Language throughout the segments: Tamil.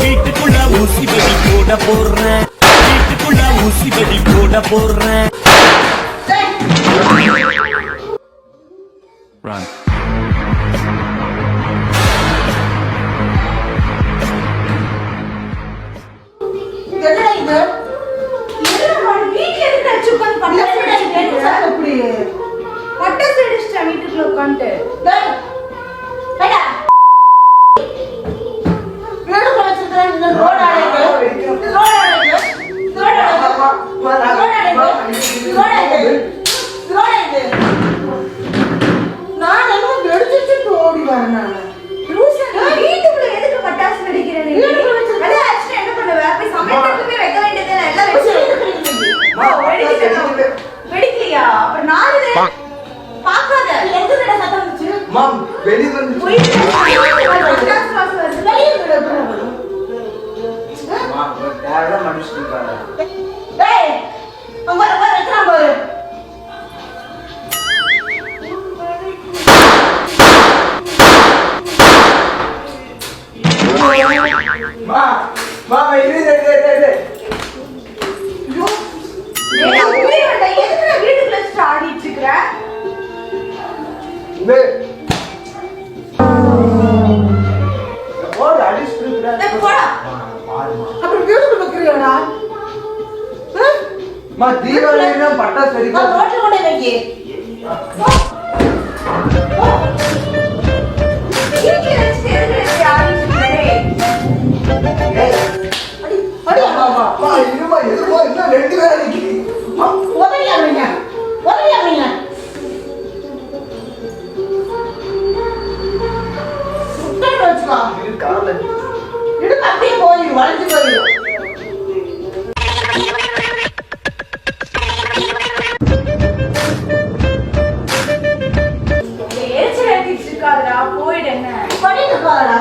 வீட்டுக்குள்ள ஊசி வெடி போட போடுறேன், வீட்டுக்குள்ள ஊசி வெடி போட போடுறேன். Run. என்னடா இது? என்னடா வீட்ல இருக்க சுக்கன் பட்டாசு வெடிச்சா எப்படி? பட்டாசு வெடிச்சா வீட்டுக்குள்ள உட்கார்ந்து. டேய். டேடா. வீடு குளச்சிட்டா இந்த ரோட் ஆடுது. ரோட் ஆடுது. ரோட் ஆடுது. ரோட் ஆடுது. நான் என்ன வெடிச்சிட்டு ஓடி வரேன் நான். லூசா வீட்டுக்குள்ள எதுக்கு பட்டாசு வெடிக்கிறே நீ? அத ஆக்சுவலி என்ன பண்ணுவ? போய் சமைக்கிறதுக்கு வைக்க வேண்டியது எல்லாம் வெடிச்சிட்டு. வெடிக்கலையா? அப்ப நான் இது பாக்காத. எங்க விட சத்தம் வந்துச்சு? மாம் வெளிய வந்து பட்டாசு வாசம் வருது. வெளிய விட போறோம். மாம் யாரடா மனுஷன்றாங்க? டேய் அங்க வர வைக்கறான் பாரு. மா மா இது ஏய் உயிர் வந்த எதுக்கு வீட்டுக்குள்ள வச்சு ஆடிட்டு இருக்கற? ஓட அடிச்சுடுடா. போடா. அப்படி வீட்டுக்குள்ள வைக்கறியாடா? மா தீபாவளினா பட்டாசு வெடிக்க. நான் ரோட்ல கொண்டு வைக்கி. வீட்டுல வச்சு எதுக்கு ஆடிட்டு இருக்கறே? அடி மா மா இருமா எதுமா இன்னும் ரெண்டு பேர் இருக்கு. உதவியாடுங்க. உதவியாடுங்க. சுத்தம் வச்சுக்கோ. இது கால்ல இது அப்படியே போயிரு வளைஞ்சு போயிரு. ஏச்சல ஏத்திட்டு இருக்காதடா போயிடு என்ன. பண்ணிட்டு போறடா.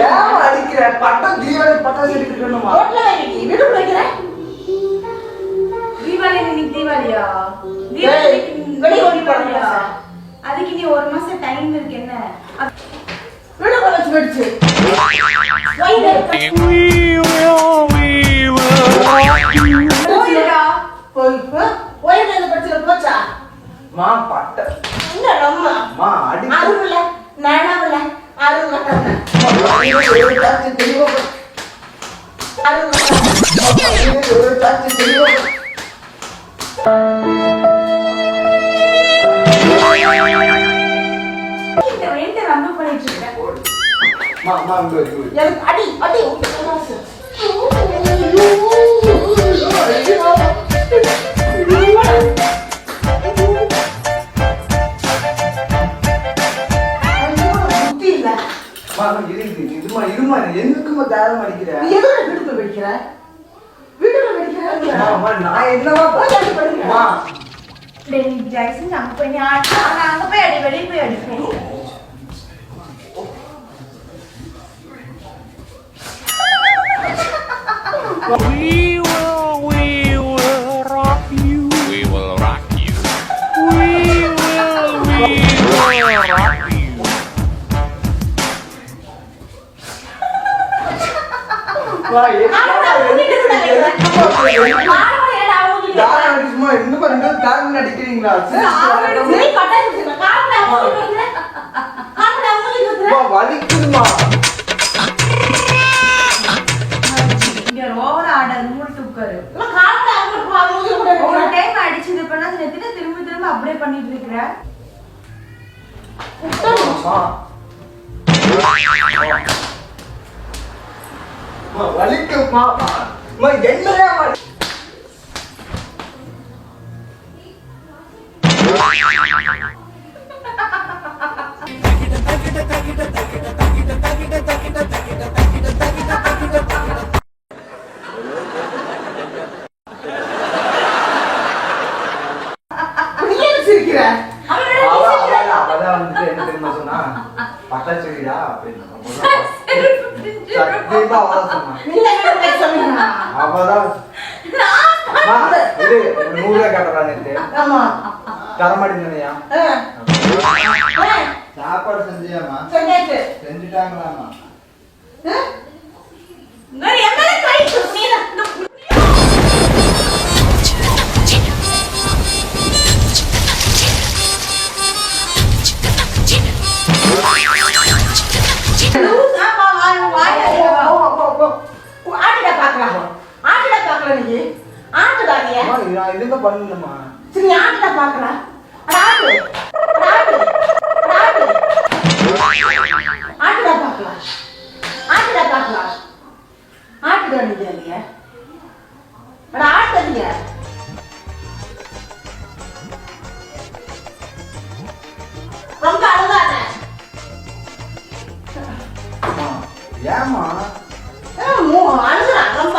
ஏன் அடிக்கிற? பட்டாசு தீபாவளி பட்டாசு வெடிக்கணுமா? ரோட்ல வைக்கி. வீட்டுக்குள்ள வைக்கற? தீபாவளி இன்னைக்கு தீபாவளியா? ஏய், வெளிய ஓடி தீபாவளியா? போறா. அதுக்கு நீ ஒரு மாசம் டைம் இருக்கு என்ன? வீட்டுக்குள்ள வச்சு வெடிச்சு. வைடு. போயிடுடா. போயிடு இந்த பட்சத்துல போச்சா? மா பட்ட இந்த நம்ம மா அடி அருள நானாவல அருள் மட்டன. ஒரு டாக்ஸி தெளிவா அருள் ஒரு டாக்ஸி தெளிவா இந்த ரெண்டு ரம்ம பண்ணிட்டு இருக்கேன். மா மா இங்க எனக்கு அடி அடி உட்கார்ந்து. புத்தி இல்ல. மா இருக்கு இதுமா இருமா எதுக்குமா தாரம் அடிக்கிற? எதுல வீட்டுக்குள்ள வைக்கிற? வீட்டுக்குள்ள வைக்கிற? மா நான் என்னவா போய் மா டேய் நீ ஜெய்சன் அங்க போய் நீ அங்க போய் அடி வெளிய போய் அடி. We will rock you. We will rock you. We will rock you. மா தாரம் அடிச்சுமா இன்னும் ரெண்டு தாரம் அடிக்கிறீங்களா? மா வலிக்குதுமா. இங்க ஓவர் ஆர்டர் மூட்டு உட்காரு. ஒரு டைம் அடிச்சது பண்ணா திரும்ப திரும்ப அப்படியே பண்ணிட்டு இருக்கற. மா வலிக்குமா? மா என்னையா அத்தை சரிடா அப்படின்னு சத்தியமா அவதான் சொன்னா. இல்ல எனக்கு சொல்லுங்க. அவதான் அம்மா, இது 100 ரூபாய் கேட்டா நேத்து ஆமா. தரமாட்டேங்கய்யா. ஆ. சாப்பாடு செஞ்சியாமா? சொன்னேன். செஞ்சுட்டாங்களாமா? நான் எம்எல்ஏ கை சுத்தினா நான் இதுங்க பண்ணணுமா? சரி ஆட்டுடா பாக்கலாம். ஆட்டு ஆட்டுடா பாக்கலாம். ஆட்டுடா பாக்கலாம். ஆட்டுடா நீங்க ஆட்டுங்க. ரொம்ப அழகானே. ஏமா அழுகுறா ரொம்ப.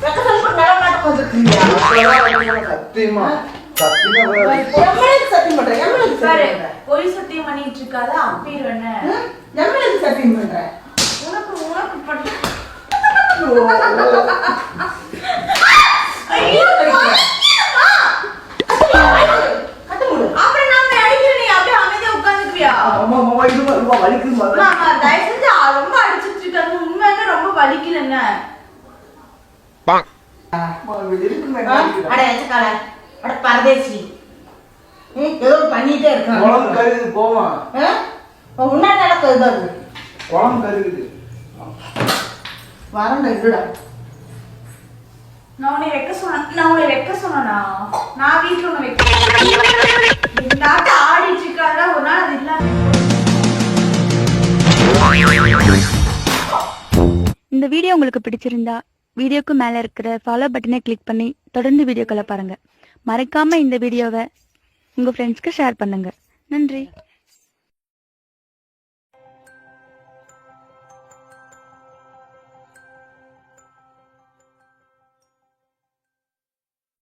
வெக்க சொல்லிட்டு மேல நாட்டுக்கு வந்துருக்கீங்க. சத்தியமா சத்தியமா எம்எல்ஏ சத்தியம் பண்றேன். எம்எல்ஏ பாரு, சத்தியம் பொய் சத்தியம் பண்ணிட்டு இருக்காத அப்பீர் என்ன எம்எல்ஏ சத்தியம் பண்றேன். உனக்கு பட்டு ஐயோ கட்டு மூடு. அப்புறம் நான் உன்னை அடிக்கிறேன், நீ அப்படியே அமைதியா உட்கார்ந்துக்குவியா? அம்மா அம்மா இது வலிக்குது அம்மா, தயவு செஞ்சு ரொம்ப அடிச்சிட்டு இருக்காங்க. உண்மையாவே ரொம்ப வலிக்குது என்ன? அட எச்சக்கால அட பரதேசி. ஏதோ பண்ணிட்டே இருக்கான். குளம் கருகுது போமா. முன்னாடி நடக்குது அது. குளம் கருகுது. வரண்ட இதுடா. நான் உன்னை வைக்க சொன்னா நான் வீட்டுல உன்னை வைக்க இந்த ஆட்ட ஆடிட்டு இருக்காங்க. ஒரு நாள் அது இல்லாம இந்த வீடியோ உங்களுக்கு பிடிச்சிருந்தா வீடியோக்கு மேலே இருக்கிற ஃபாலோ பட்டனை கிளிக் பண்ணி தொடர்ந்து வீடியோக்களை பாருங்கள். மறக்காமல் இந்த வீடியோவை உங்கள் ஃப்ரெண்ட்ஸ்க்கு ஷேர் பண்ணுங்கள். நன்றி.